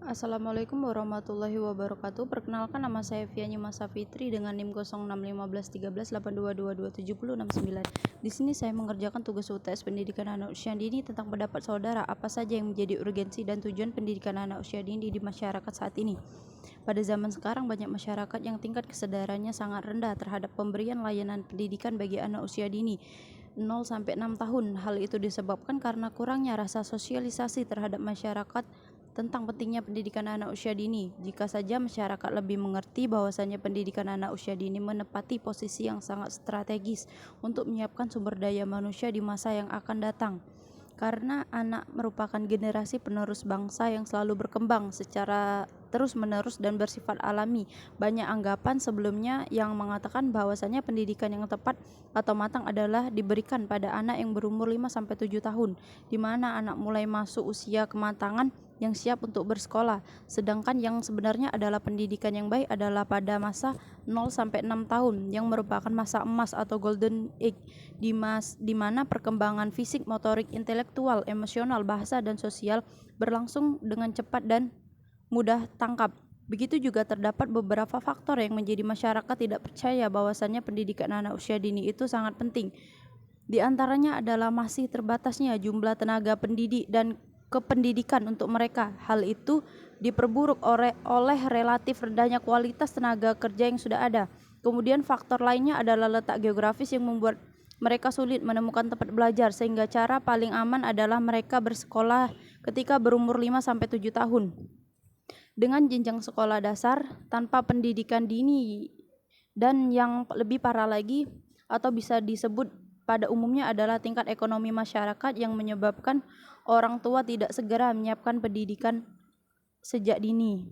Assalamualaikum warahmatullahi wabarakatuh. Perkenalkan, nama saya Fiani Masa Fitri dengan NIM 06151382227069. Di sini saya mengerjakan tugas UTS pendidikan anak usia dini tentang pendapat saudara apa saja yang menjadi urgensi dan tujuan pendidikan anak usia dini di masyarakat saat ini. Pada zaman sekarang banyak masyarakat yang tingkat kesadarannya sangat rendah terhadap pemberian layanan pendidikan bagi anak usia dini 0-6 tahun. Hal itu disebabkan karena kurangnya rasa sosialisasi terhadap masyarakat tentang pentingnya pendidikan anak usia dini. Jika saja masyarakat lebih mengerti bahwasanya pendidikan anak usia dini menempati posisi yang sangat strategis untuk menyiapkan sumber daya manusia di masa yang akan datang. Karena anak merupakan generasi penerus bangsa yang selalu berkembang secara terus-menerus dan bersifat alami. Banyak anggapan sebelumnya yang mengatakan bahwasanya pendidikan yang tepat atau matang adalah diberikan pada anak yang berumur 5-7 tahun, di mana anak mulai masuk usia kematangan yang siap untuk bersekolah. Sedangkan yang sebenarnya adalah pendidikan yang baik adalah pada masa 0-6 tahun yang merupakan masa emas atau golden age, di mana perkembangan fisik, motorik, intelektual, emosional, bahasa, dan sosial berlangsung dengan cepat dan mudah tangkap. Begitu juga terdapat beberapa faktor yang menjadi masyarakat tidak percaya bahwasannya pendidikan anak usia dini itu sangat penting. Di antaranya adalah masih terbatasnya jumlah tenaga pendidik dan kependidikan untuk mereka. Hal itu diperburuk oleh relatif rendahnya kualitas tenaga kerja yang sudah ada. Kemudian faktor lainnya adalah letak geografis yang membuat mereka sulit menemukan tempat belajar, sehingga cara paling aman adalah mereka bersekolah ketika berumur 5-7 tahun. Dengan jenjang sekolah dasar tanpa pendidikan dini, dan yang lebih parah lagi atau bisa disebut pada umumnya adalah tingkat ekonomi masyarakat yang menyebabkan orang tua tidak segera menyiapkan pendidikan sejak dini.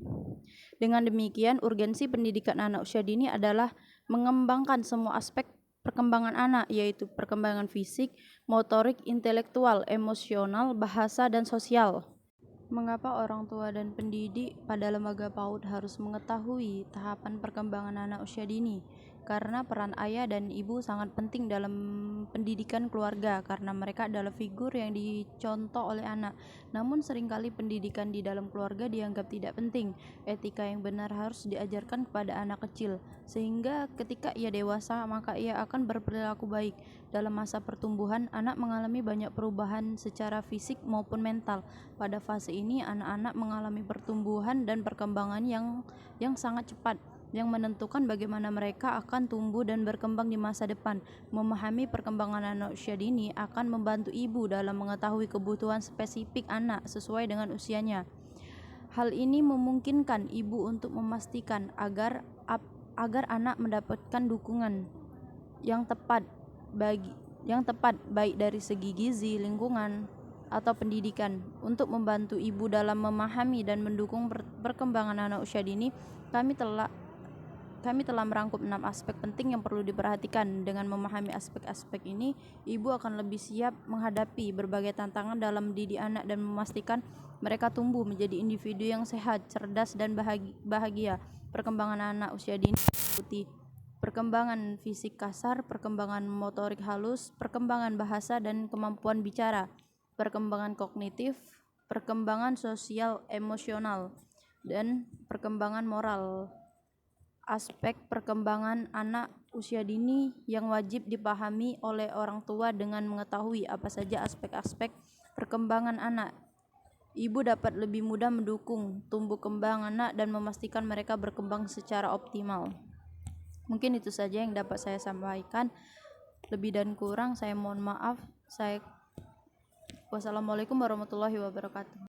Dengan demikian, urgensi pendidikan anak usia dini adalah mengembangkan semua aspek perkembangan anak, yaitu perkembangan fisik, motorik, intelektual, emosional, bahasa, dan sosial. Mengapa orang tua dan pendidik pada lembaga PAUD harus mengetahui tahapan perkembangan anak usia dini? Karena peran ayah dan ibu sangat penting dalam pendidikan keluarga, karena mereka adalah figur yang dicontoh oleh anak. Namun seringkali pendidikan di dalam keluarga dianggap tidak penting. Etika yang benar harus diajarkan kepada anak kecil, sehingga ketika ia dewasa maka ia akan berperilaku baik. Dalam masa pertumbuhan, anak mengalami banyak perubahan secara fisik maupun mental. Pada fase ini, anak-anak mengalami pertumbuhan dan perkembangan yang sangat cepat, yang menentukan bagaimana mereka akan tumbuh dan berkembang di masa depan. Memahami perkembangan anak usia dini akan membantu ibu dalam mengetahui kebutuhan spesifik anak sesuai dengan usianya. Hal ini memungkinkan ibu untuk memastikan agar anak mendapatkan dukungan yang tepat baik dari segi gizi, lingkungan, atau pendidikan. Untuk membantu ibu dalam memahami dan mendukung perkembangan anak usia dini, kami telah merangkum 6 aspek penting yang perlu diperhatikan. Dengan memahami aspek-aspek ini, ibu akan lebih siap menghadapi berbagai tantangan dalam mendidik anak dan memastikan mereka tumbuh menjadi individu yang sehat, cerdas, dan bahagia. Perkembangan anak usia dini meliputi perkembangan fisik kasar, perkembangan motorik halus, perkembangan bahasa dan kemampuan bicara, perkembangan kognitif, perkembangan sosial emosional, dan perkembangan moral. Aspek perkembangan anak usia dini yang wajib dipahami oleh orang tua. Dengan mengetahui apa saja aspek-aspek perkembangan anak, ibu dapat lebih mudah mendukung tumbuh kembang anak dan memastikan mereka berkembang secara optimal. Mungkin itu saja yang dapat saya sampaikan. Lebih dan kurang saya mohon maaf. Wassalamualaikum warahmatullahi wabarakatuh.